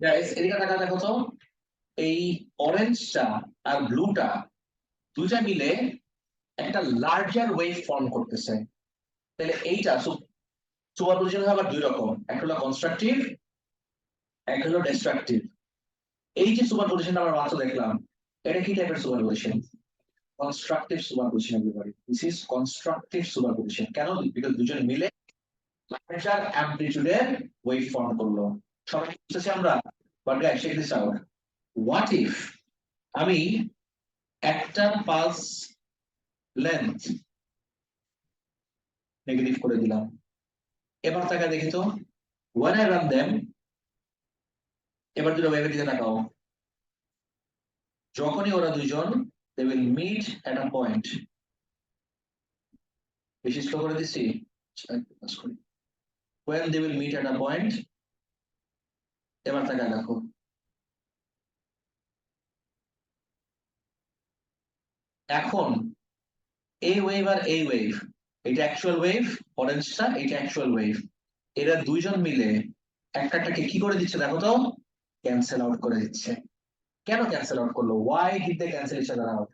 Guys এদিকে টাকা দেখো তো, এই অরেঞ্জটা আর ব্লুটা দুইটা মিলে একটা লার্জার ওয়েভ ফর্ম করতেছে। তাহলে এইটা সুপারপজিশন হবে আবার দুই রকম, একটা হলো কনস্ট্রাকটিভ, একটা হলো ডিস্ট্রাকটিভ। এই যে সুপারপজিশন আমরা মাত্র দেখলাম, এটা কি টাইপের superposition? Constructive superposition everybody, this is constructive superposition. কেন? বিকজ দুজন মিলে লার্জার অ্যামপ্লিটিউডের ওয়েভ ফর্ম করলো। সবাই বুঝতেছি আমরা? But guys check this out, what if আমি একটা পালস লেন্থ নেগেটিভ করে দিলাম, এবার তাকা দেখি তো, when I run them, এবার দুটো ওয়েভের দিকে তাকাও, যখনই ওরা দুইজন they will meet at a point, বেশি স্লো করে দিচ্ছি, when they will meet at a point, এবার তাকায় দেখো, এখন এই ওয়েভ আর এই ওয়েভ, এটা অ্যাকচুয়াল ওয়েভ, অরেঞ্জটা এটা অ্যাকচুয়াল ওয়েভ, এরা দুইজন মিলে একটাকে কি করে দিচ্ছে দেখো তো, ক্যান্সেল আউট করে দিচ্ছে। কেন ক্যান্সেল আউট করলো? Why did they cancel each other out?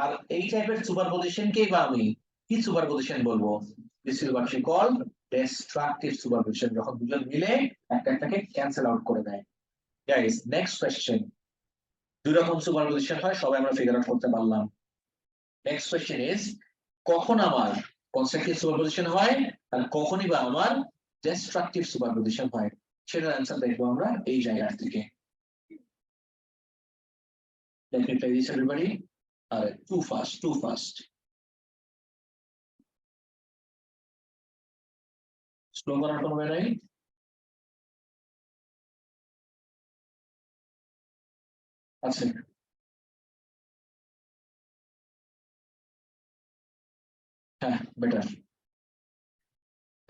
আর এই টাইপের সুপারপজিশনকেই বা আমি কি সুপারপজিশন বলবো? This is what we call destructive superposition, যখন দুজন মিলে একটাকে ক্যান্সেল আউট করে দেয়। গাইস নেক্সট কোশ্চেন, দুই রকম সুপারপজিশন হয়, সবাই আমরা ফিগার আউট করতে পারলাম। নেক্সট কোশ্চেন ইজ, কখন আমার কনস্ট্রাকটিভ সুপারপজিশন হয় আর কখনই বা আমার ডিস্ট্রাকটিভ সুপারপজিশন হয়, সেটার অ্যান্সার দেখবো আমরা এই জায়গা থেকে। Let me play this everybody. Too fast, too fast. Slow করার কোনো way নাই? আচ্ছা, হ্যাঁ বেটার।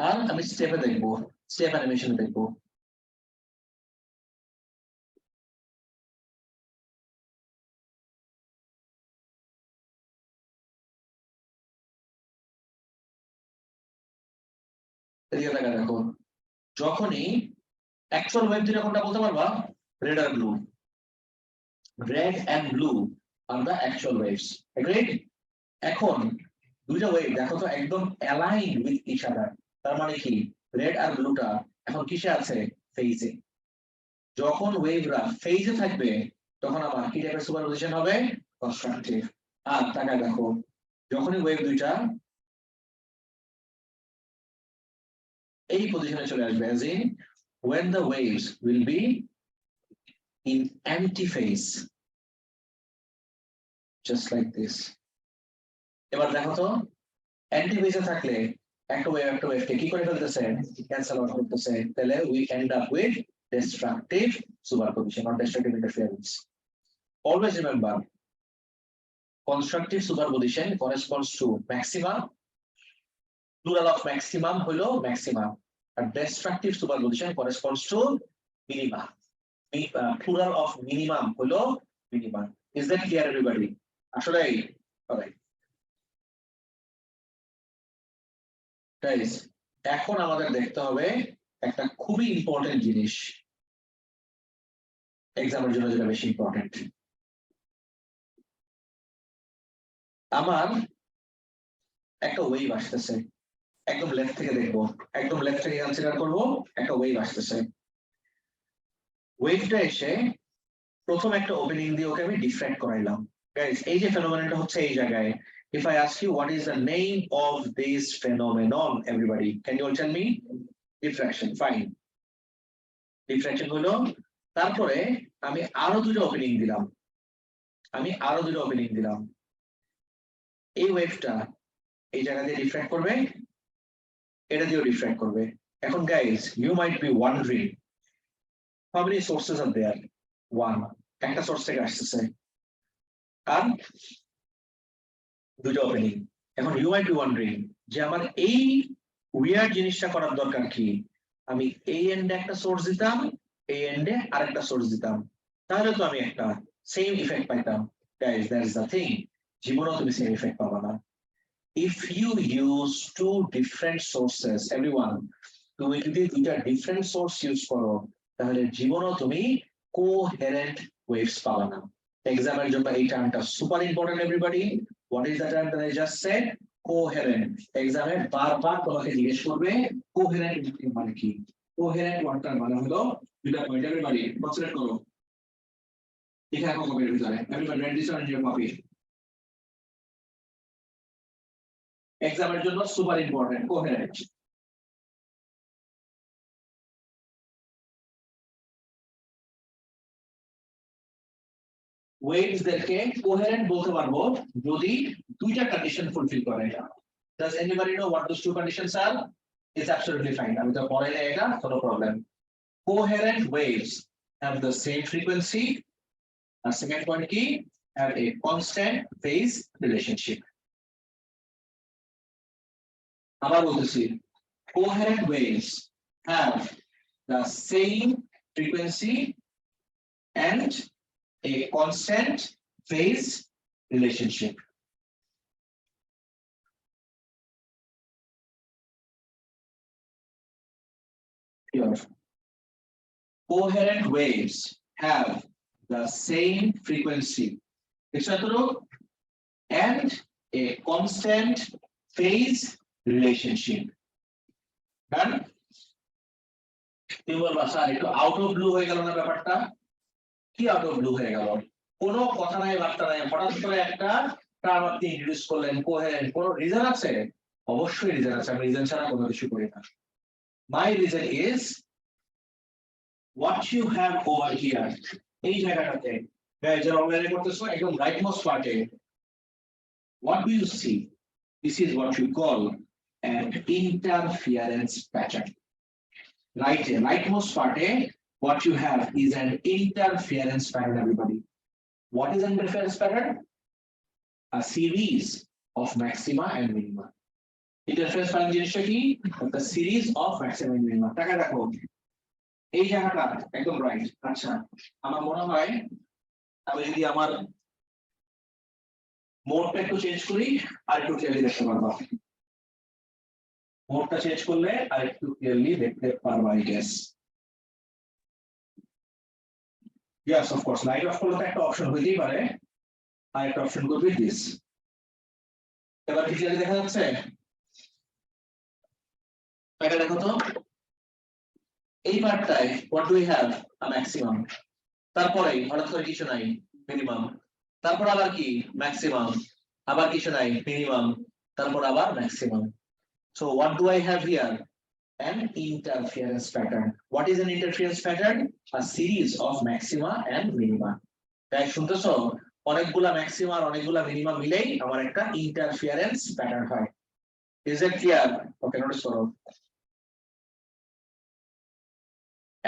আর আমি স্টেপে দেখবো, স্টেপ অ্যানিমেশন দেখবো। এদিকে দেখা দেখো, যখনই অ্যাকচুয়াল ওয়েভ দুইটা কোনটা বলতে পারবা? রেড আর blue, red and blue are the actual waves, agreed? এখন দুইটা ওয়েভ দেখো তো একদম অ্যালাইন উইথ ইচ আদার, তার মানে কি রেড আর ব্লুটা এখন কিসে আছে? ফেজে। যখন ওয়েভরা ফেজে থাকবে তখন আবার কি টাইপের সুপারপজিশন হবে? কনস্ট্রাকটিভ। আর তাকায় দেখো, যখনই ওয়েভ দুইটা এই পজিশনে চলে আসবে, as in when the waves will be in antiphase, just like this. এবার দেখো তো, অ্যান্টিফেজে থাকলে একটা ওয়েভকে কি করে ফেলতেছে? ক্যান্সেল আউট করতেছে। তাহলে we end up with destructive superposition or destructive interference. Always remember, constructive superposition corresponds to maxima, plural of maximum হলো maximum, R destructive superposition corresponds to minima, plural of minimum হলো minimum. Is that clear everybody? আসলে alright guys, এখন আমাদের দেখতে হবে একটা খুবই important জিনিস, এক্সামের জন্য যেটা বেশি ইম্পর্টেন্ট। আমার একটা ওয়েভ আসতেছে, একদম লেফট থেকে দেখবো, একদম লেফট থেকে কনসিডার করবো, একটা ওয়েভ আসতেছে। ওয়েভটা এসে প্রথম একটা ওপেনিং দিয়ে ওকে আমি ডিফ্র্যাক্ট করাইলাম। গাইস এই যে ফেনোমেননটা হচ্ছে এই জায়গায়, if I ask you what is the name of this phenomenon, everybody can you all tell me? Diffraction. Fine, diffraction হলো। তারপরে আমি আরো দুটো ওপেনিং দিলাম, এই ওয়েভটা এই জায়গা দিয়ে রিফ্র্যাক্ট করবে, এটা দিয়েও রিফ্র্যাক্ট করবে। এখন guys you might be wondering how many sources are there? One, একটা সোর্স থেকে আসছে আর দুটো ওপেনিং। এখন ইউ মাইট বি ওয়ান্ডারিং যে আমার এই উইয়ার্ড জিনিসটা করার দরকার কি? আমি এই এন্ডে একটা সোর্স দিতাম, এই এন্ডে আরেকটা সোর্স দিতাম, তাহলে তো আমি একটা সেম ইফেক্ট পাইতাম। Guys that is the thing, জীবনেও তুমি সেম ইফেক্ট পাবা না। If you use two different sources, everyone, তুমি যদি দুইটা ডিফারেন্ট সোর্স ইউজ করো, তাহলে জীবনও তুমি কোহেরেন্ট ওয়েভস পাবে না। এক্সামের জন্য এই টার্মটা super important everybody. What is the term that I just said? Coherent. এক্সামে বারবার তোমাকে জিজ্ঞেস করবে কোহেরেন্ট মানে কি। কোহেরেন্ট ওয়ার্ডটার মানে হলো দুটা পয়েন্ট। এভরিবডি কনসিডার করো, এখানে কপির ভিতরে everybody right this on your copy. এক্সামের জন্য সুপার ইম্পর্টেন্ট কোহেরেন্ট। ওয়েভস দেরকে কোহেরেন্ট বলতে পারবো যদি দুইটা কন্ডিশন ফুলফিল করে। Does anybody know what those two conditions are? It's absolutely fine. আমি তো পড়াই না এটা, কোনো problem. Coherent waves have the same frequency. And second point কি? Have a constant phase relationship. আবার বলতেছি, coherent waves have the same frequency and a constant phase relationship. Here, coherent waves have the same frequency, and a constant phase relationship. Done? একটু out of blue হয়ে গেল না ব্যাপারটা? কি out of blue হয়ে গেল? কোনো কথা নাই, বার্তা নাই, হঠাৎ করে একটা টার্ম আপনি ইন্ট্রোডিউস করলেন কোহেরেন্ট। কোনো রিজন আছে? অবশ্যই রিজন আছে, আমি রিজন ছাড়া কোনো কিছু করি না। My reason is what you have over here. এই জায়গাটাতে guys যারা অনলাইনে করতেছো একদম রাইট মোস্ট পার্টে what do you see? This is what you call an interference pattern. Rightmost part, what you have is an interference pattern, everybody. What is an interference pattern? A series of maxima and minima. Interference pattern জিনিসটা কি? The series of maxima and minima. টাকা রাখো, এই জায়গাটা একদম right. আচ্ছা, আমার মনে হয় আমি যদি আমার মোডটা একটু চেঞ্জ করি আর একটু ক্লিয়ারলি দেখতে পারবো। মোডটা চেঞ্জ করলে আর একটু ক্লিয়ারলি দেখতে পারবো I guess. Yes, of course, light off করলে একটা অপশন হইতেই পারে, আর একটা অপশন করবে দিস। এবার কি ক্লিয়ারলি দেখা যাচ্ছে? এটা দেখো তো, এই পার্টটায় what do we have? A maximum. তারপরে হঠাৎ করে কিছু নাই, মিনিমাম। তারপর আবার কি? ম্যাক্সিমাম। আবার কিছু নাই, মিনিমাম। তারপর আবার maximum. So what do I have here? An interference pattern. What is an interference pattern? A series of maxima and minima. তাই শুনতেছো, অনেকগুলা ম্যাক্সিমা আর অনেকগুলা মিনিমা মিলেই আমার একটা ইন্টারফিয়ারেন্স প্যাটার্ন হয়। Is it clear? Okay, notice করো।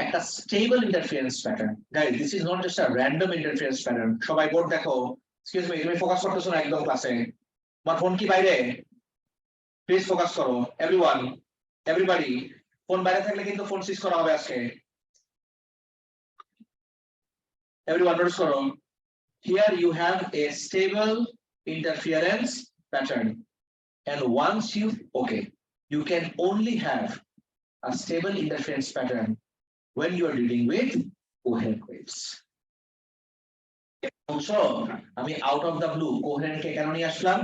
একটা stable interference pattern. Guys, this is not just a random interference pattern. সবাই বোর্ড দেখো। এক্সকিউজ মি, তুমি ফোকাস করতেছো না একদম ক্লাসে। তোমার ফোন কি বাইরে? প্লিজ ফোকাস করো এভরিওয়ান, এভরিবডি। ফোন বাইরে থাকলে কিন্তু ফোন সুইচ করা হবে আজকে। এভরিওয়ান নোটিস করো, here you have a stable interference pattern, and once you can only have a stable interference pattern when you are dealing with coherent waves. So আমি out of the blue coherent কে কেন নিয়ে আসলাম?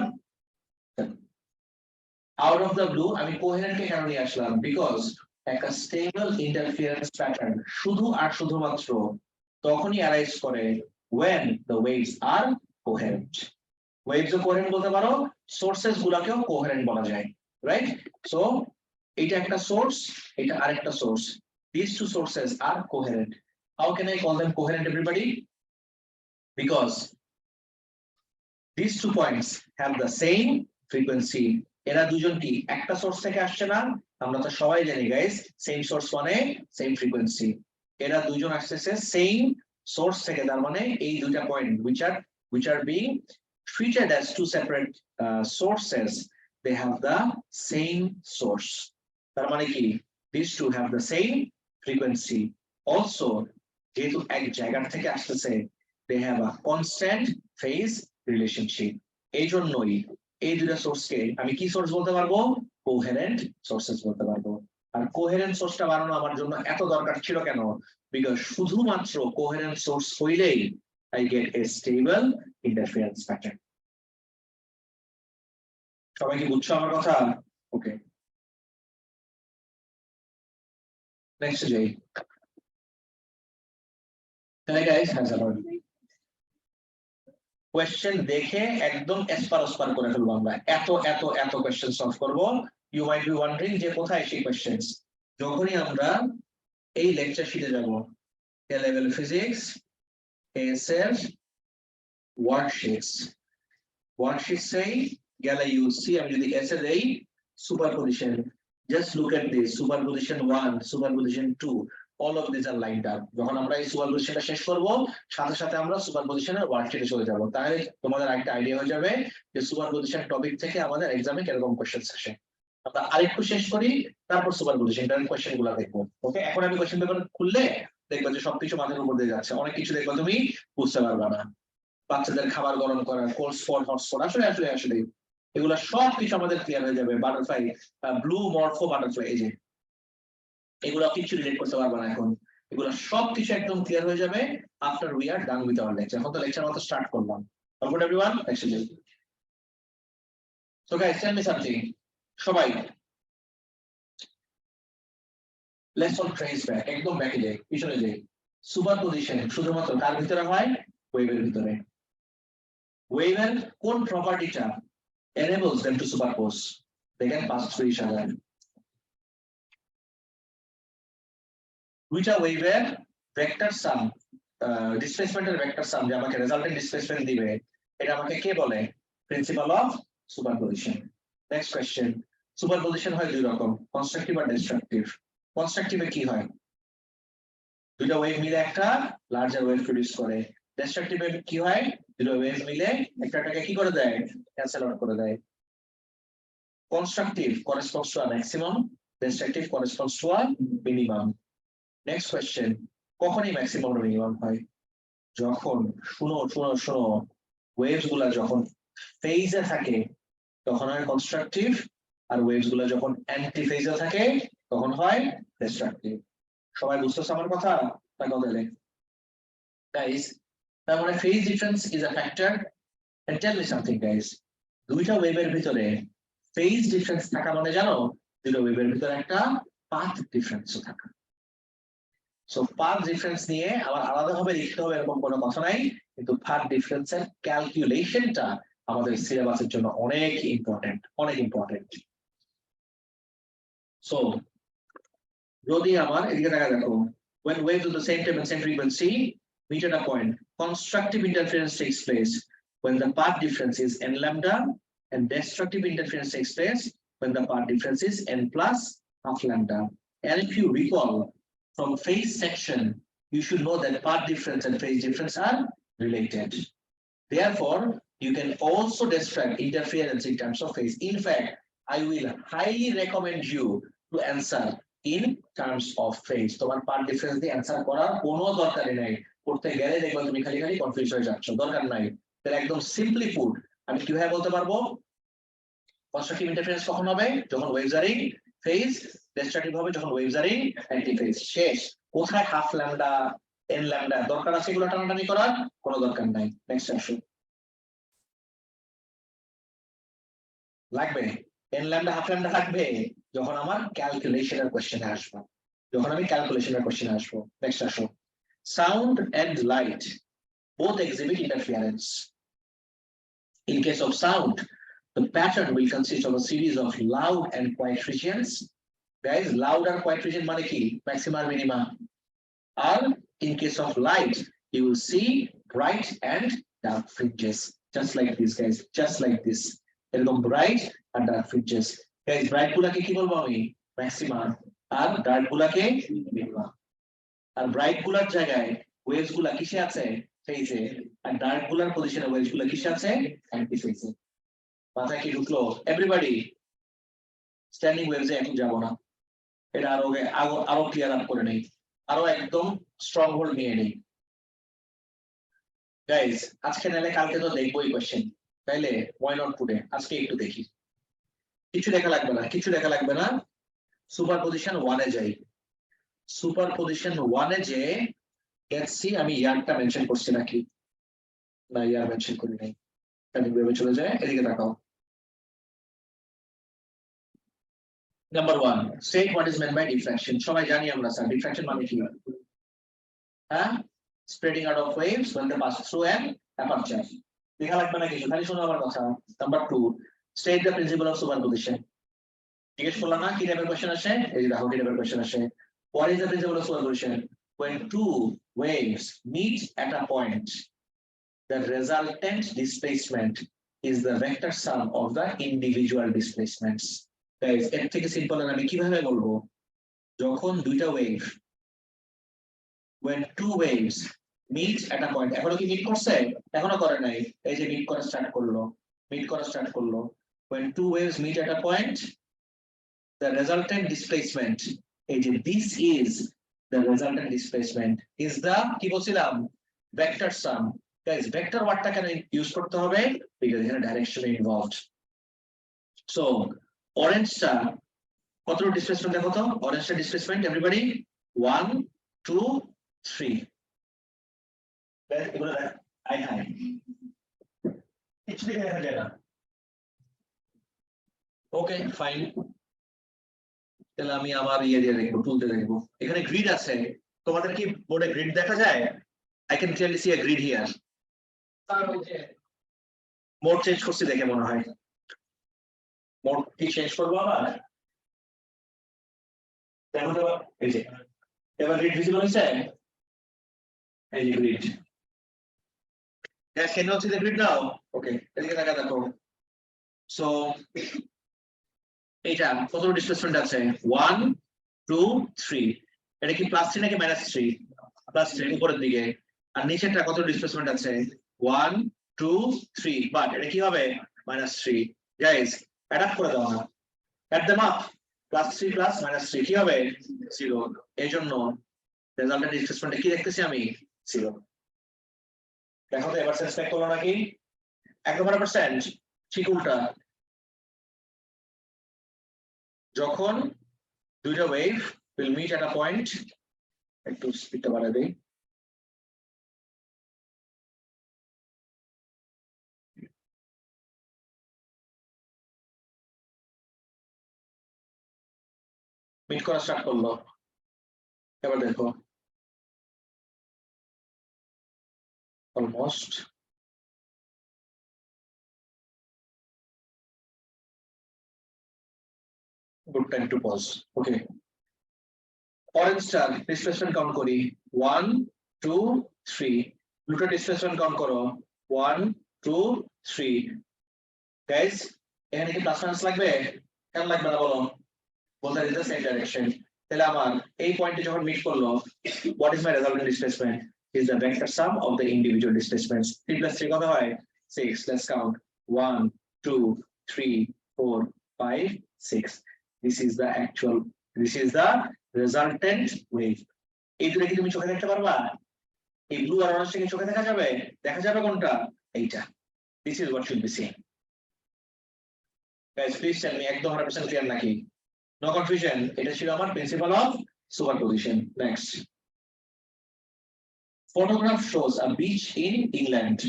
Out of the blue আমি coherent কে কেন নিয়ে আসলাম? Because একটা stable interference pattern শুধু আর শুধুমাত্র তখনই arise করে when the waves are coherent. Waves O coherent বলতে পারো, sources গুলাকেও coherent বলা যায়, right? So এটা একটা source, এটা আরেকটা source. These two sources are coherent. How can I call them coherent, everybody? Because these 2 points have the same frequency. এরা দুজন কি একটা সোর্স থেকে আসছে না? আমরা তো সবাই জানি গাইস, সেম সোর্স মানে সেম ফ্রিকোয়েন্সি। এরা দুজন আসছে সেম সোর্স থেকে, তার মানে এই দুইটা point which are being treated as two separate sources, they have the same source. তার মানে কি these two have the same frequency. Also যেহেতু এক জায়গা থেকে আসছে, they have a constant phase relationship. এই জন্যই এই দুইটা সোর্সকে আমি কি সোর্স বলতে পারবো? কোহেরেন্ট সোর্সেস বলতে পারবো। আর কোহেরেন্ট সোর্সটা বানানো আমার জন্য এত দরকার ছিল কেন? বিকজ শুধুমাত্র কোহেরেন্ট সোর্স হইলেই I get a stable interference pattern. সবাই কি বুঝছো আমার কথা? ওকে, নেক্সট যাই। তাহলে গাইস কোয়েশ্চেন দেখে একদম এসপার ওসপার করে ফেলবো আমরা, এত এত এত কোয়েশ্চেন সলভ করব। ইউ মাইট বি ওয়ান্ডারিং যে কোথায় সেই কোয়েশ্চেনস। যখনই আমরা এই লেকচার শিটে যাব, এ লেভেল ফিজিক্স এসএর ওয়ার্কশিটস এই গেলে ইউ সি, আমি যদি এসএ দেই superposition, just look at this, superposition 1, superposition 2, all of these are lined up. যখন আমরা এই সুপারপজিশনটা শেষ করব, সাথে সাথে আমরা সুপারপজিশনের ওয়ার্কশিটে চলে যাব। তাহলে তোমাদের একটা আইডিয়া হয়ে যাবে যে সুপারপজিশন টপিক থেকে আমাদের এক্সামে কিরকম কোশ্চেনস আসে। আমরা আরেকটু শেষ করি, তারপর সুপারপজিশনের কোশ্চেনগুলো দেখবো। ওকে, এখন আমি কোশ্চেন পেপার খুললে দেখবা যে সবকিছু মাথার উপর দিয়ে যাচ্ছে, অনেক কিছু দেখবা তুমি বুঝতে পারবা না। বাচ্চাদের খাবার গরম করা, কোল্ড স্পট, হট স্পট, আসলে এগুলো সবকিছু আমাদের ক্লিয়ার হয়ে যাবে। বাটারফ্লাই, ব্লু মরফো বাটারফ্লাই, এই যে এগুলো কিছু রিলেট করতে পারবা না এখন, এগুলো সবকিছু একদম ক্লিয়ার হয়ে যাবে after we are done with our lecture. এখন তো লেকচার মতো স্টার্ট করলাম। Good everyone, actually so guys tell me something, সবাই লেটস অল ট্রেস ব্যাক, একদম ব্যাকে যাই, পিছনে যাই। সুপারপজিশন শুধুমাত্র কার ভিতরে হয়? ওয়েভের ভিতরে। ওয়েভের কোন প্রপার্টিটা enables them to superpose? They can pass through each other. দুইটা ওয়েভের ভেক্টর সাম, ডিসপ্লেসমেন্টের ভেক্টর সাম যে আমাকে রেজাল্টেন্ট ডিসপ্লেসমেন্ট দিবে, এটা আমাকে কে বলে? Principal of superposition. Next question, superposition হয় দুই রকম, কনস্ট্রাকটিভ আর ডিস্ট্রাকটিভ। কনস্ট্রাকটিভে কি হয়? দুইটা ওয়েভ মিলে একটা লার্জার ওয়েভ প্রডিউস করে। ডিস্ট্রাকটিভে কি হয়? দুটো ওয়েভ মিলে একটাকে কি করে দেয়? ক্যান্সেল আউট করে দেয়। Constructive corresponds to a maximum, destructive corresponds to a minimum. Next question, কখনই ম্যাক্সিমাম আর মিনিমাম হয়? যখন শুনো ওয়েভস গুলা যখন ফেজে থাকে তখন হয় কনস্ট্রাকটিভ, আর ওয়েভস গুলা যখন অ্যান্টি ফেজে থাকে তখন হয় ডিস্ট্রাকটিভ। সবাই বুঝতেছ আমার কথা? গাইস, তার মানে phase difference is a factor. And tell me something guys, দুইটা ওয়েভের ভিতরে ফেজ ডিফারেন্স থাকা মানে জানো, দুটো ওয়েভের ভিতরে একটা পাথ ডিফারেন্সও থাকা। সো পাথ ডিফারেন্স নিয়ে আবার আলাদাভাবে লিখতে হবে এরকম কোনো কথা নাই, কিন্তু পাথ ডিফারেন্সের ক্যালকুলেশনটা আমাদের সিলেবাসের জন্য অনেক ইম্পর্টেন্ট। সো যদি আমার এদিকে দেখা দেখো, when waves of the same time and same frequency meet at a point, constructive interference takes place when the path difference is n lambda, and destructive interference takes place when the path difference is n plus half lambda. And if you recall from phase section, you should know that path difference and phase difference are related. Therefore, you can also describe interference in terms of phase. In fact, I will highly recommend you to answer in terms of phase. তোমার part difference দিয়ে answer করার কোনো দরকারই নাই, করতে গেলে দেখবা তুমি খালি কনফিউজ হয়ে যাচ্ছ, দরকার নাই। তাহলে একদম সিম্পলি পুট আমি কিভাবে বলতে পারবো কনস্ট্রাকটিভ ইন্টারফারেন্স কখন হবে? যখন waves are in phase. Destructive হবে যখন waves are in anti phase. শেষ। কোথায় হাফ ল্যাম্ডা এন ল্যাম্ডা দরকার আছে এগুলো টানাটানি করার? কোনো দরকার নাই। নেক্সট আসুন, লাগবে এন ল্যাম্ডা হাফ ল্যাম্ডা লাগবে যখন আমার ক্যালকুলেশনের কোশ্চেনে আসবো, নেক্সট আসো, sound and light both exhibit interference. In case of sound, the pattern will consist of a series of loud and quiet regions. Guys, loud and quiet region মানে কি? Maxima or minima. Or in case of light, you will see bright and dark fringes, just like this, guys, just like this. এরকম bright and dark fringes. Guys, bright গুলাকে কি বলবো আমি? Maxima. আর dark গুলাকে minima. আর bright গুলার জায়গায় waves গুলা কিসে আছে? ফেজে। আর ডার্ক গুলার পজিশনে ওয়েভস গুলো কিসে আছে? অ্যান্টি ফেজে। মাথায় কি ঢুকলো? এভরিবডি, স্ট্যান্ডিং ওয়েভসে এখন যাব না, এটা আরো ক্লিয়ার আপ করে নেই, আরো একদম স্ট্রং হোল্ড নিয়ে নেই। গাইস, আজকে নালে কালকে তো দেখবোই কোশ্চেন, তাইলে ওয়াই নট টুডে? আজকে একটু দেখি। কিছু দেখা লাগবে না সুপারপজিশন 1 এ যাই। সুপারপজিশন 1 এ যে লেটস সি আমি ইয়ারটা মেনশন করছি নাকি, না ইয়ার মেনশন করি নাই। তাহলে কিভাবে চলে যায়, এদিকে তাকাও। Number 1 state what is meant by diffraction. সবাই জানি আমরা স্যার ডিফ্রাকশন মানে কি, হ্যাঁ, spreading out of waves when they pass through an aperture। লেখা লাগবে না কিছু, খালি শোনো আমার কথা। Number 2 state the principle of superposition. জিজ্ঞেস করলাম না কি টাইপের কোশ্চেন আসে, এই যে দেখো কি টাইপের কোশ্চেন আসে। What is the principle of superposition? When two waves meet at a point, the resultant displacement is the vector sum of the individual displacements. Guys, এর থেকে সিম্পল আমি কিভাবে বলবো, যখন দুইটা wave, when two waves meet at a point, এখনো কি meet করছে, এখনো করে নাই, এই যে মিট করা স্টার্ট করলো, মিট করা স্টার্ট করলো। When two waves meet at a point, the resultant displacement, এই যে this is the resultant displacement is the কি বলছিলাম vector sum। guys vector ওয়ার্ডটা কেন ইউজ করতে হবে, because এখানে ডাইরেকশন ইনভলভড। so অরেঞ্জটা কত ডিসপ্লেসমেন্ট দেখো তো, অরেঞ্জটা ডিসপ্লেসমেন্ট এভরিবডি 1 2 3। এগুলো আই হাই কিছু দেখা যায় না, ওকে ফাইন। তাহলে আমি আমার ইয়ে দিয়ে দেখবো, টুল দিয়ে দেখবো। এখানে গ্রিড আছে, তোমাদের কি বোর্ডে গ্রিড দেখা যায়? I can clearly see a grid here. Mode change করছি দেখে মনে হয়, মোড কি চেঞ্জ করবো আবার, দেখো তো এই যে এবার গ্রিড ভিজিবল হয়েছে, এই যে grid. Yes, can you see the grid now? Okay, এদিকে তাকা দেখো। So এইটা কত ডিসপ্লেসমেন্ট আছে, 1 2 3। এটা কি +3 নাকি -3? +3 উপরের দিকে। আর নিচেরটা কত ডিসপ্লেসমেন্ট আছে, 1 2 3, বাট এটা কি হবে -3। গাইস অ্যাড আপ করে দাও না, অ্যাড দেম আপ, +3 প্লাস -3 কি হবে 0। এই জন্য রেজাল্টের ডিসপ্লেসমেন্টে কি দেখতেছি আমি 0। দেখো তো এবার সাসপেক্ট করলো নাকি 100%, ঠিক উল্টা। যখন দুইটা wave will meet at a point, একটু স্পিডটা বাড়াই দেই, মিট করা স্টার্ট করলো। এবার দেখো almost good time to pause. Okay, orange star displacement count করি 1 2 3, blue star displacement count করো 1 2 3। guys এখানে কি প্লাস মাইনাস লাগবে, কেন লাগবে না বলো, বলতে দিতে সেম ডাইরেকশন। তাহলে আমার এই পয়েন্টে যখন মিট করলো, what is my resultant displacement is the vector sum of the individual displacements। 3 plus 3 কত হয় 6, let's count 1 2 3 4 5 6। this is the actual, this is the resultant wave। এই দুটো কি তুমি চোখে দেখতে পারবা, এই ব্লু আর অরেঞ্জ কি চোখে দেখা যাবে, দেখা যাবে কোনটা, এইটা। this is what should be seen। guys please tell me একদম 100% ক্লিয়ার নাকি, no confusion। এটা ছিল আমার principal of superposition. Next, photograph shows a beach in England.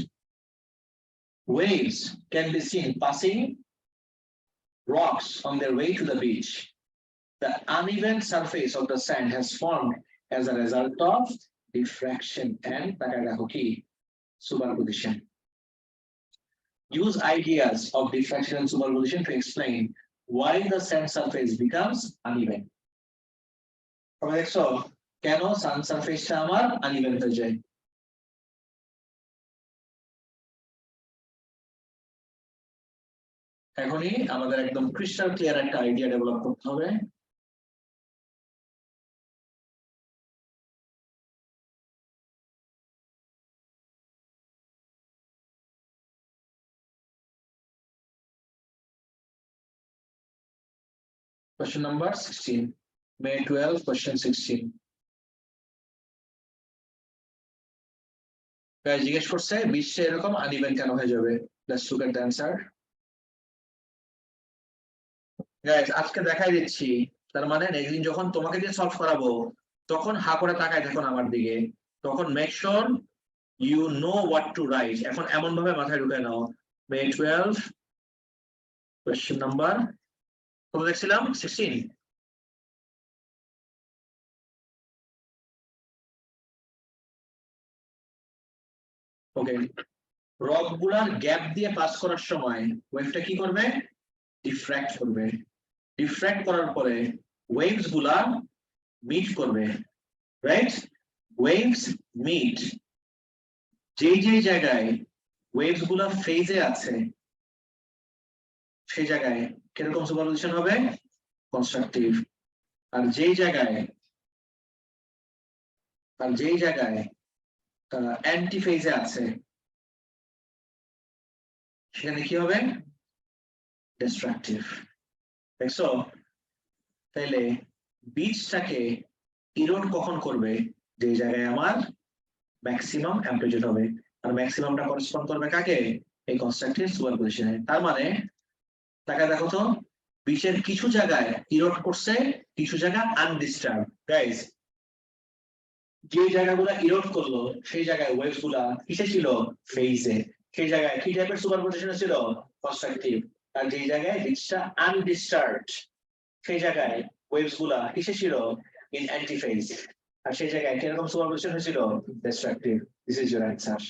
Waves can be seen passing rocks on their way to the beach. The uneven surface of the sand has formed as a result of diffraction and superposition. Use ideas of diffraction and superposition to explain why the sand surface becomes uneven. দেখছো কেন সান সারফেসটা আমার uneven হয়ে যায়। এখনই আমাদের একদম crystal clear একটা idea develop করতে হবে। Question number 16, May 12, question 16। Guys জিজ্ঞেস করছে বিশ্বে এরকম আনইভেন কেন হয়ে যাবে। Let's look at the answer. Guys আজকে দেখাই দিচ্ছি তার মানে নেক্সট দিন যখন তোমাকে দিয়ে সলভ করাবো তখন হা করে তাকায় দেখুন আমার দিকে, তখন make sure you know what to write. এখন এমন ভাবে মাথায় ঢুকে নাও, মে 12 কোয়েশ্চেন নাম্বার কত দেখছিলাম 16। ওকে, রক গুলার গ্যাপ দিয়ে পাস করার সময় ওয়েভটা কি করবে? ডিফ্র্যাক্ট করবে। ডিফ্র্যাক্ট করার পরে ওয়েভস গুলা মিট করবে, রাইট? ওয়েভস মিট, যেই যেই জায়গায় ওয়েভস গুলা ফেজে আছে সেই জায়গায় কিরকম সুপারপজিশন হবে? কনস্ট্রাকটিভ। আর যেই জায়গায় অ্যান্টি ফেজে আছে সেখানে কি হবে? ডিস্ট্রাকটিভ। দেখছো? তাইলে বিটসটাকে ইরোড কখন করবে? যে জায়গায় আমার ম্যাক্সিমাম অ্যাম্পলিটিউড হবে, আর ম্যাক্সিমামটা করেসপন্ড করবে কাকে? এই কনস্ট্রাকটিভ সুপারপজিশনে। তার মানে তাকে দেখো তো, বিচের কিছু জায়গায় ইরোড করছে, কিছু জায়গা আনডিস্টার্ব। গাইস, যে জায়গাগুলো ইরোড করলো সেই জায়গায় ওয়েভস গুলা কিসে ছিল? ফেজে। সেই জায়গায় কি টাইপের সুপারপজিশন ছিল? কনস্ট্রাকটিভ। আর যে জায়গায় বিচটা আনডিস্টার্বড সেই জায়গায় ওয়েভস গুলা কিসে ছিল? In anti phase. আর সেই জায়গায় কিরকম সুপারপজিশন হয়েছিল? Destructive. This is your answer.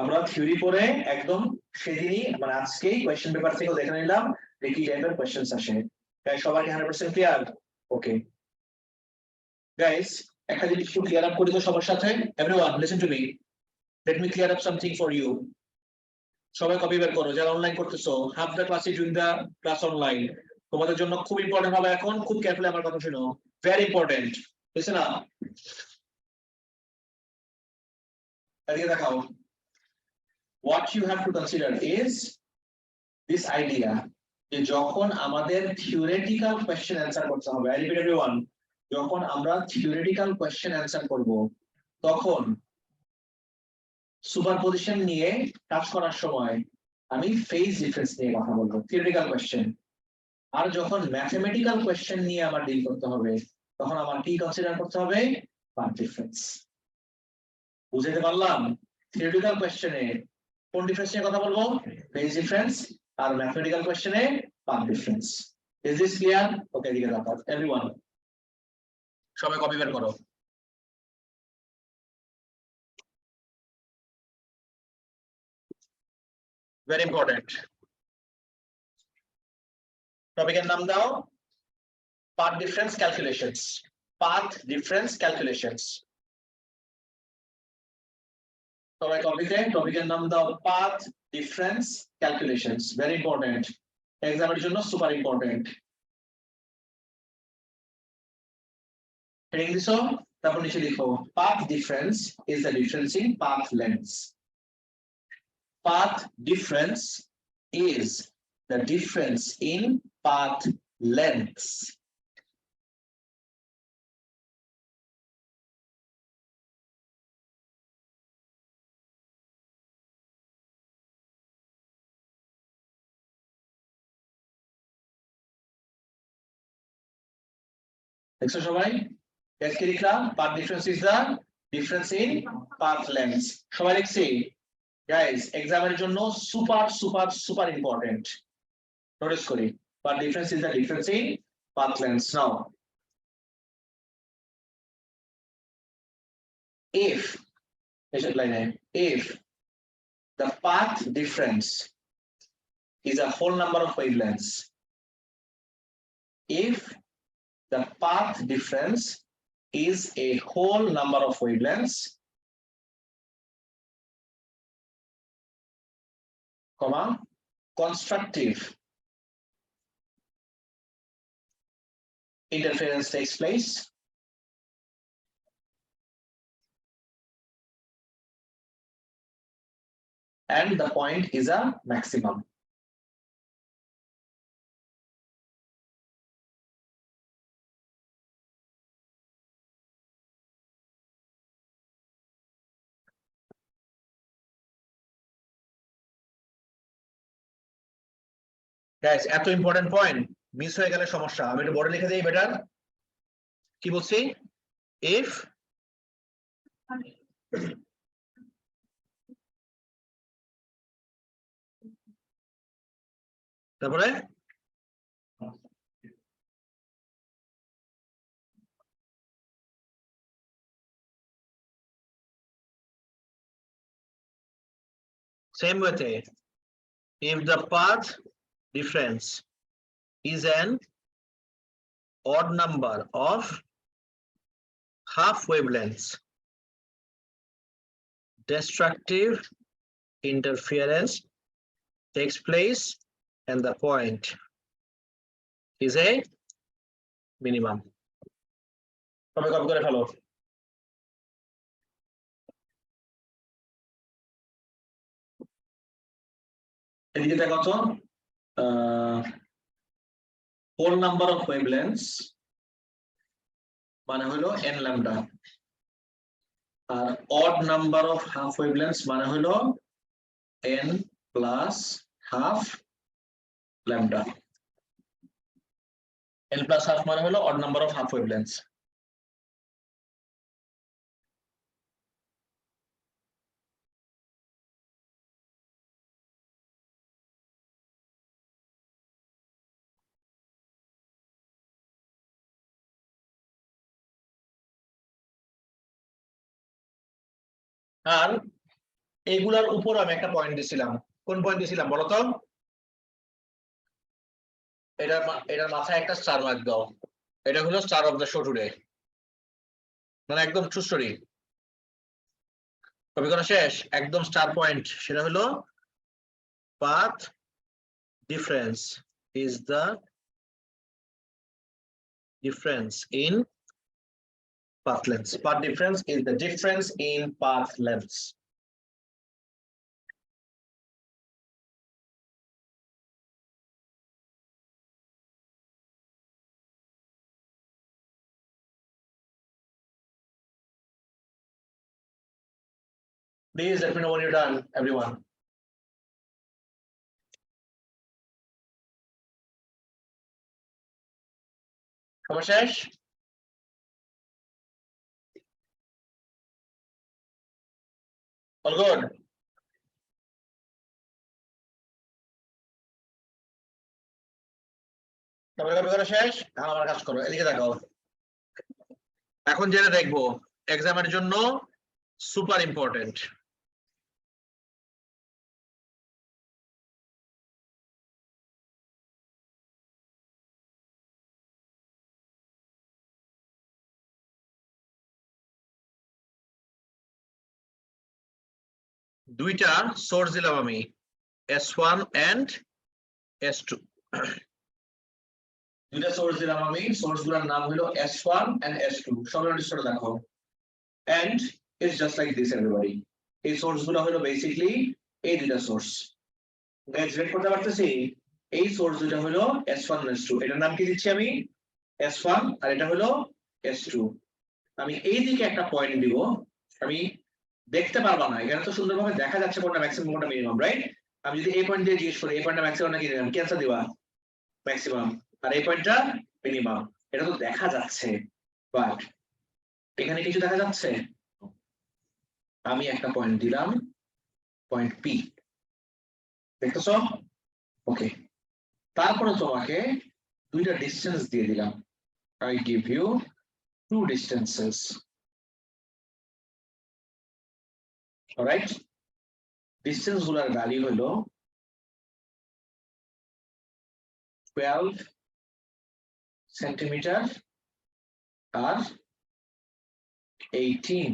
আমরা থিওরি পড়ে একদম সেদিনই মানে আজকেই কোয়েশ্চেন পেপার থেকে দেখে নিলাম যে কি টাইপের কোয়েশ্চেন্স আসে। সবাই 100% ক্লিয়ার? ওকে গাইস, একটা জিনিস একটু ক্লিয়ার আপ করি তো সবার সাথে। Everyone listen to me, let me clear up something for you. সবাই কপি বের করো যারা অনলাইন করতেছো, half the class is doing the class online. তোমাদের জন্য খুব ইম্পর্টেন্ট হবে এখন, খুব কেয়ারফুলি আমার কথা শুনো, ভেরি ইম্পর্টেন্ট। লিসেন আপ, এদিকে দেখাও। What you have to consider is this idea যে যখন আমাদের থিওরিটিক্যাল কোয়েশ্চেন অ্যানসার করতে হবে, আই রিপিট এভরিওয়ান, যখন আমরা থিওরিটিক্যাল কোয়েশ্চেন অ্যানসার করব তখন সুপারপজিশন নিয়ে কাজ করার সময় আমি ফেজ ডিফারেন্স নিয়ে কথা বলবো, থিওরিটিক্যাল কোয়েশ্চেন। আর যখন ম্যাথমেটিক্যাল কোয়েশ্চেন নিয়ে আমার ডিল করতে হবে তখন আমার কি কনসিডার করতে হবে? Path difference. বুঝতে পারলাম? থিওরিটিক্যাল কোয়েশ্চেনে কোন ডিফারেন্স নিয়ে কথা বলবো? Phase difference. আর ম্যাথমেটিক্যাল কোয়েশ্চেনে path difference. Is this clear? Okay, এদিকে তাকাও এভরিওয়ান, সবাই কপি বের করো। Very important. টপিকের নাম দাও path difference calculations. Path difference calculations. সবাই কপিতে টপিকের নাম দাও path difference calculations. Very important, এক্সামের জন্য সুপার ইম্পর্টেন্ট। হেডিং দিছো, তারপর নিচে লিখো path difference is the difference in path লেন্থস। Path difference is the difference in path lengths. দেখছো সবাই? কি লিখলাম? Path difference is the difference in path lengths. সবাই লিখছি? গাইস, এক্সামের জন্য super super super important. Notice করি, path difference is the difference in path lengths. Now if if the path difference is a whole number of wavelengths, if the path difference is a whole number of wavelengths, comma, constructive interference takes place, and the point is a maximum. Guys, এত important point miss হয়ে গেলে সমস্যা, আমি একটু বোর্ডে লিখে দিই better. কি বলছি? ইফ তারপরে same way, if the path difference is an odd number of half wavelengths, destructive interference takes place and the point is a minimum. Copy করে ফেলো। এদিকে দেখো তো, whole number of wavelengths মানে হলো n lambda, R odd number of half wavelengths মানে হলো n plus half lambda. n plus half মানে হলো odd number of half wavelengths. আর এগুলার উপর আমি একটা পয়েন্ট দিছিলাম। কোন পয়েন্ট দিছিলাম বলো তো? এটার মাথায় একটা স্টার মার্ক দাও। এটা হলো star of the show today, মানে একদম ট্রু স্টোরি। কপি করা শেষ? একদম স্টার পয়েন্ট, সেটা হলো path difference is the difference in path lengths. Path difference is the difference in path lengths. Please let me know when you're done, everyone. সবার শেষ? All good? তারপরে copy করা শেষ? এখন আমার কাজ করো, এদিকে দেখাও। এখন যেটা দেখবো এক্সামের জন্য সুপার ইম্পর্টেন্ট। দুইটা সোর্স দিলাম আমি, S1 and S2। দুইটা সোর্স দিলাম আমি, সোর্স গুলোর নাম হলো S1 and S2। সবাই নোটিস করে দেখো। And it's just like this everybody, এই সোর্স গুলো হলো বেসিক্যালি এই দুইটা সোর্স। গাইস রেড করতে পারতেছি? এই সোর্স দুটো হলো S1 and S2। এটার নাম কি দিচ্ছি আমি? S1 আর এটা হলো S2। আমি এই দিকে একটা পয়েন্ট দিব, আমি দেখতে পারবা না, এখানে তো সুন্দরভাবে দেখা যাচ্ছে কোনটা ম্যাক্সিমাম কোনটা মিনিমাম, রাইট? আমি যদি এই পয়েন্ট দিয়ে জিজ্ঞেস করি এই পয়েন্টটা ম্যাক্সিমাম নাকি মিনিমাম, কি অ্যানসার দিবা? ম্যাক্সিমাম। আর এই পয়েন্টটা মিনিমাম। এটা তো দেখা যাচ্ছে, বাট এখানে কিছু দেখা যাচ্ছে? আমি একটা পয়েন্ট দিলাম, পয়েন্ট পি, দেখতেছো? ওকে, তারপরে তোমাকে দুইটা ডিসটেন্স দিয়ে দিলাম। I give you two distances. Alright? Distance গুলোর ভ্যালু হলো 12 সেন্টিমিটার আর 18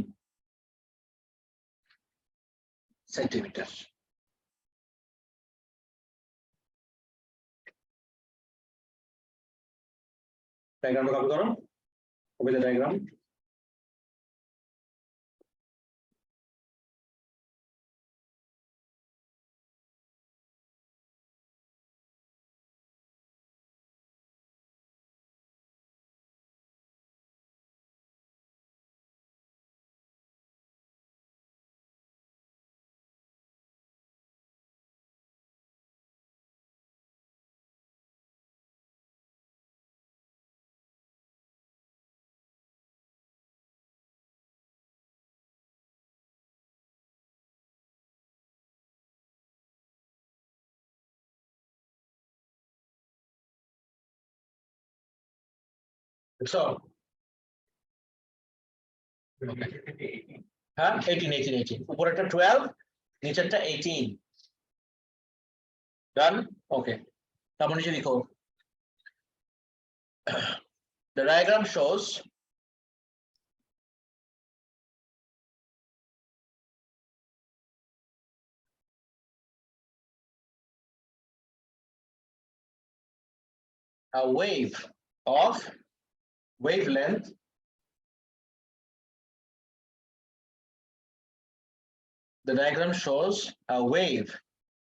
সেন্টিমিটার। ডায়াগ্রামটা কপি করো, কপি দ্য ডায়াগ্রাম। বুঝছো? হ্যাঁ 18 উপরেরটা 12 নিচেরটা 18 ডান ওকে তারপর নিচে লিখো the diagram shows a wave of wavelength the diagram shows a wave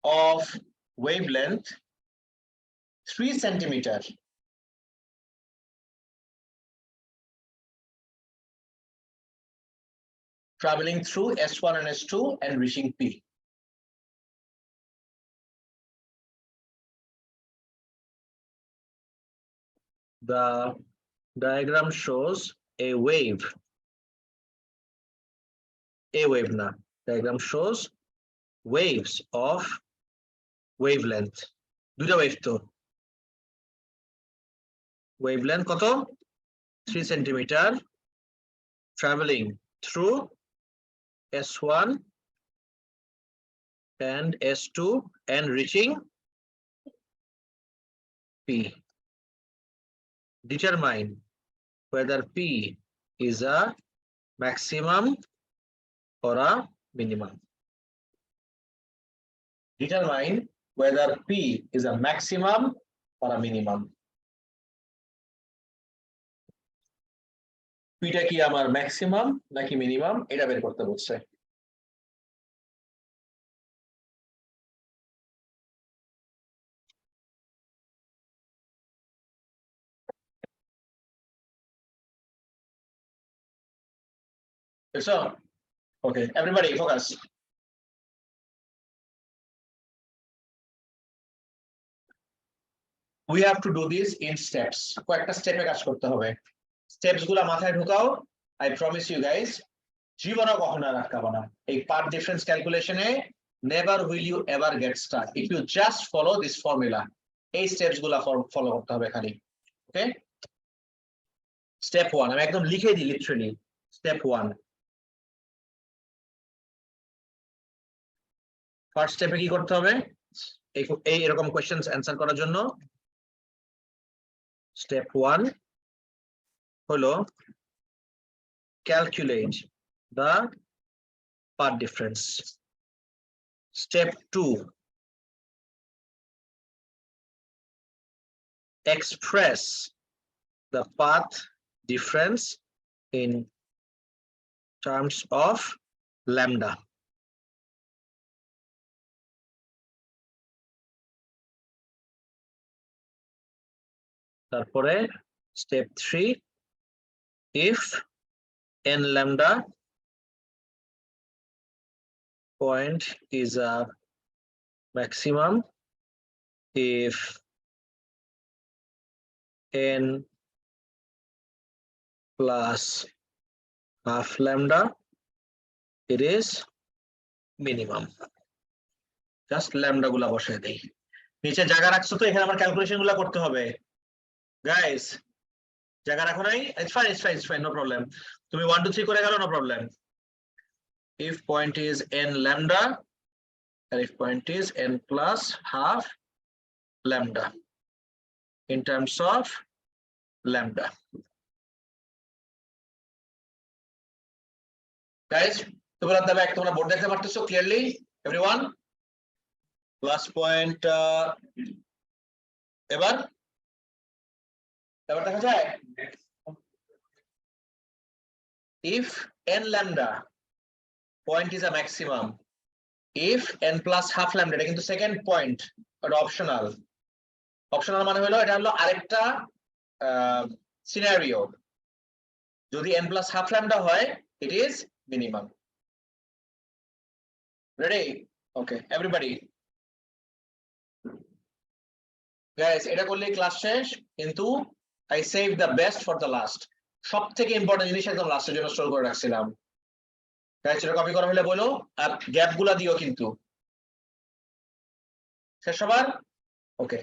of wavelength 3 centimeter traveling through S1 and S2 and reaching P. The diagram shows a wave now. Diagram shows waves of wavelength. দুটা wave তো wavelength কত 3 centimeter traveling through S1 and S2 and reaching P. Determine whether P is a maximum or a minimum. Determine whether P is a maximum or a minimum. P টা কি আমার maximum নাকি minimum এটা বের করতে বলছে So, okay, everybody focus. We have to do this in steps. কয়েকটা স্টেপে কাজ করতে হবে স্টেপস গুলা মাথায় ঢুকাও I promise you guys জীবনে কখনো আটকাবো না এই পার্ট ডিফারেন্স ক্যালকুলেশনে never will you ever get stuck if you just follow this formula এই স্টেপস গুলা ফলো করতে হবে খালি ওকে স্টেপ 1 আমি একদম লিখে দিই লিটারালি স্টেপ 1 ফার্স্ট স্টেপে কি করতে হবে এই এরকম কোশ্চেনস অ্যানসার করার জন্য স্টেপ 1 হলো calculate the path difference. Step 2 express the path difference in terms of lambda. তারপরে step 3 if n lambda point is a maximum if n plus half lambda it is minimum just lambda গুলা বসায় দেই নিচে জায়গা রাখছো তো এখানে আমার ক্যালকুলেশন গুলা করতে হবে গাইস জায়গা রাখো নাই it's fine no problem তুমি 1 2 3 করে গেলো no problem if point is n lambda and if point is n plus half lambda in terms of lambda guys তোমরা বোর্ড দেখতে পারতেছো clearly everyone last point এবার দেখা যায় if n lambda point is a maximum if n plus half lambda এটা কিন্তু second point এটা optional মানে হলো এটা হলো আরেকটা সিনারিও যদি n plus half lambda হয় it is minimum ready okay everybody guys এটা করলে ক্লাস শেষ কিন্তু I save the best for the last সবথেকে ইম্পর্টেন্ট জিনিস একদম লাস্টের জন্য স্টোর করে রাখছিলাম গাইস এটা কপি করা হলে বলো আর গ্যাপগুলো দিও কিন্তু শেষ সবার ওকে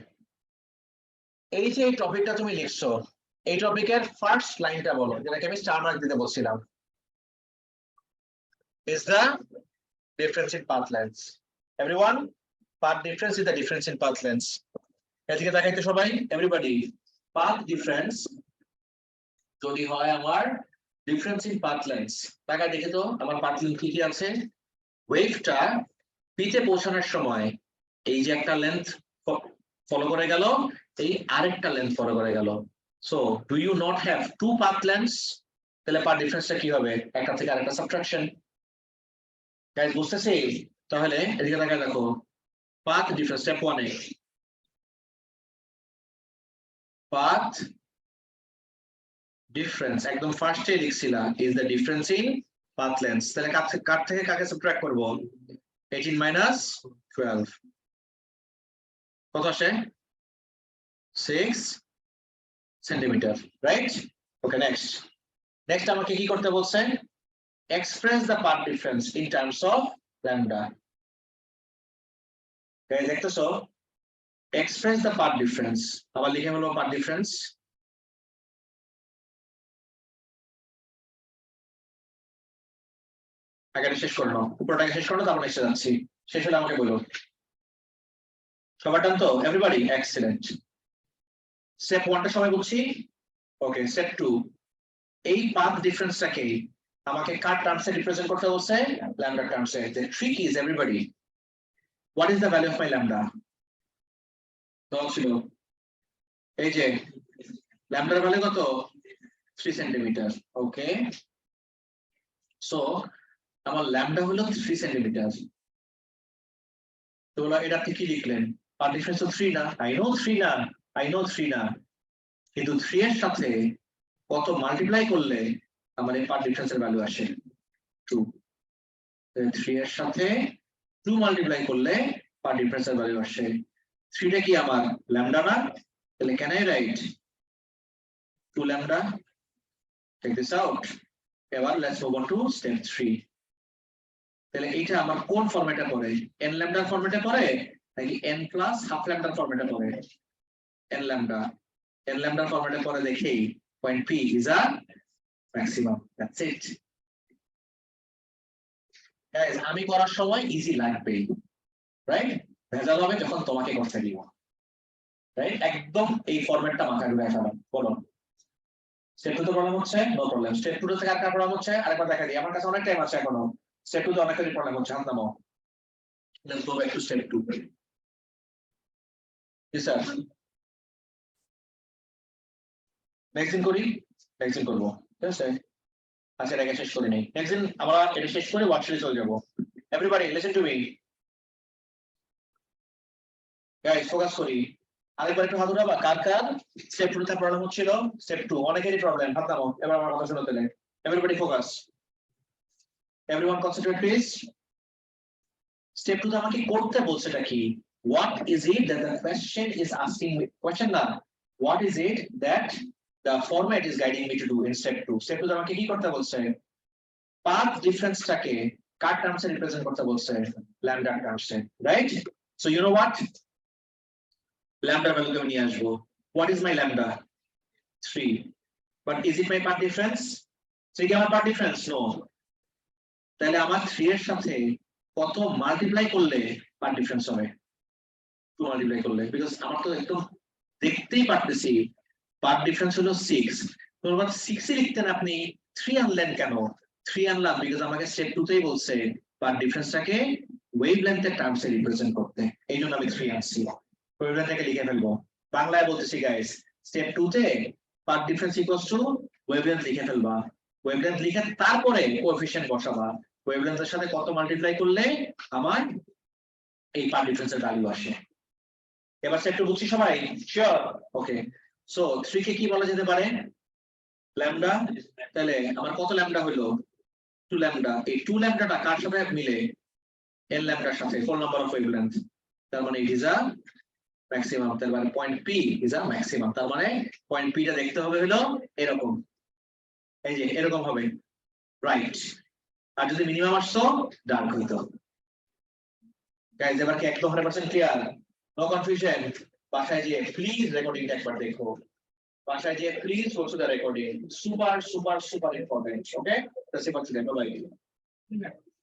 এই যে এই টপিকটা তুমি লিখছো এই টপিকের ফার্স্ট লাইনটা বলো, যেটাকে আমি স্টার মার্ক দিতে বলছিলাম। Is the difference in path lengths. Everyone, path difference is the difference in path lengths. এদিকে তাকাইতে সবাই, everybody, path difference যদি হয় আমার difference in path lengths, তাকাই দেখে তো আমার path length কি কি আছে। ওয়েভটা পিতে পৌঁছানোর সময় এই যে একটা লেন্থ ফলো করে গেল, এই আরেকটা লেন্থ ফলো করে গেল। So do you not have to path lengths? তাহলে পাথ ডিফারেন্সটা কি হবে? একটা থেকে আরেকটা সাবট্রাকশন। গাইস বুঝতেছি? তাহলে এদিকে তাকায় দেখো, পাথ ডিফারেন্স স্টেপ 1 এ পাথ ডিফারেন্স একদম ফার্স্টে লিখছিলা is the difference in path lengths. তাহলে কার থেকে কাকে সাবট্রাক্ট করব? 18 মাইনাস 12 কত আসে? 6 সেন্টিমিটার, রাইট? ওকে, নেক্সট আমাকে কি করতে বলছে? Express the path difference in terms of lambda. Guys দেখতেছো? এক্সপ্রেস দ্য পাথ ডিফারেন্স, আবার লিখে হলো পাথ ডিফারেন্স। আগে শেষ করলো, উপরটাকে শেষ করলো, তারপর এসে যাচ্ছি। শেষ হলে আমাকে বলো। সবার ডান তো? Everybody excellent. স্টেপ 1টা সবাই বুঝছি? ওকে, স্টেপ 2, এই পাথ ডিফারেন্সটাকে আমাকে কার টার্মসে রিপ্রেজেন্ট করতে বলছে? ল্যামডা টার্মসে। The trick is everybody, what is the value of my lambda? তো ছিল এই যে ল্যামডার ভ্যালু কত? 3 সেন্টিমিটার। ওকে, সো আমার ল্যামডা হলো 3 সেন্টিমিটার। তো এটা কি লিখলেন? পাথ ডিফারেন্স তো 3 না? আই নো 3 না, আই নো 3 না, কিন্তু 3 এর সাথে কত মাল্টিপ্লাই করলে আমার এই পাথ ডিফারেন্সের ভ্যালু আসে? 2। 3 এর সাথে 2 মাল্টিপ্লাই করলে পাথ ডিফারেন্সের ভ্যালু আসে। 3 টা কি আমার ল্যামডা না? তাহলে can I write 2 lambda? Check this out. এবার let's move on to step 3। তাহলে এইটা আমার কোন ফরম্যাটে পড়ে? n ল্যামডার ফরম্যাটে পড়ে নাকি n প্লাস হাফ ল্যামডার ফরম্যাটে পড়ে? n lambda. n ল্যামডার ফরম্যাটে পড়ে দেখেই point p is a maximum. That's it guys. আমি করার সময় ইজি লাগবে, রাইট? ভেজাল হবে যখন তোমাকে করতে দিব, রাইট? একদম এই ফরম্যাটটা মাথায় ঢুকায় ফেলো। বলো, স্টেপ 2 তে প্রবলেম হচ্ছে? No problem. স্টেপ 2 থেকে আর কার প্রবলেম হচ্ছে? আরেকবার দেখা দিই, আমার কাছে অনেক টাইম আছে এখনো। স্টেপ 2 তে অনেকেরই প্রবলেম হচ্ছে, হাত নামাও। Let's go back to step 2। G sir, next দিন করি, নেক্সট দিন করবো, ঠিক আছে? আচ্ছা, এটাকে শেষ করে নেই, নেক্সট দিন আমরা এটা শেষ করে ওয়ার্কশপে চলে যাবো। Everybody listen to me guys, focus করি। আরেকবার একটু হাত উঠাবা, কার কার স্টেপ 2 তে প্রবলেম হচ্ছিল? স্টেপ 2 অনেকেরই প্রবলেম, হাত নামাও। এবার আমার কথা শুনো তাহলে। Everybody focus, everyone concentrate please. Step 2 তে আমাকে করতে বলছেটা কি? What is it that the question is asking me? Question না, what is it that the format is guiding me to do in step 2? Step 2 তে আমাকে কি করতে বলছে? পাথ ডিফারেন্সটাকে কার টার্মসে রিপ্রেজেন্ট করতে বলছে? ল্যামডা টার্মসে, right? So you know what, lambda value আমি নিয়ে আসবো। What is my lambda? 3. But is it my path difference? 3 কি আমার path difference? No. তাহলে আমার 3 এর সাথে কত মাল্টিপ্লাই করলে পাথ ডিফারেন্স হবে? 2 মাল্টিপ্লাই করলে, বিকজ আমার তো একদম দেখতেই পারতেছি পাথ ডিফারেন্স হলো 6। তোমরা 6 এ লিখতেন, আপনি 3 আনলেন কেন? 3 আনলাম বিকজ আমাকে স্টেপ 2 তেই বলছে পাথ ডিফারেন্সটাকে ওয়েভলেন্থের টার্মসে রিপ্রেজেন্ট করতে, এইজন্য আমি 3 আনছি। ওয়েভলেন্থটাকে লিখে ফেলবো। বাংলায় বলতেছি গাইস, স্টেপ 2 তে path difference equals to wavelength লিখে ফেলবা। ওয়েভলেন্থ লিখে তারপরে কোএফিশিয়েন্ট বসাবা। ওয়েভলেন্থের সাথে কত মাল্টিপ্লাই করলে আমার এই পাথ ডিফারেন্সের ভ্যালু আসে। এবার স্টেপ 2 বুঝছি সবাই? শিওর? ওকে, সো 3 কে কি বলা যেতে পারে? ল্যামডা। তাহলে আমার কত ল্যামডা হলো? 2 ল্যামডা। এই 2 ল্যামডাটা কার সাথে মিলে? n ল্যামডার সাথে, ফুল নাম্বার অফ ওয়েভলেন্থ। তার মানে ইট ইজ আ ম্যাক্সিমাম। তার মানে point p is a maximum. তার মানে পয়েন্ট p টা দেখতে হবে হলো এরকম, এই যে এরকম হবে, রাইট? আর যদি মিনিমাম আসতো ডার্ক হইতো। গাইস, এবার কি একদম 100% ক্লিয়ার? No confusion? বাসায় গিয়ে প্লিজ রেকর্ডিংটা একবার দেখো। বাসায় যে please go to the recording, super super super important. Okay, that's it for today. Bye bye.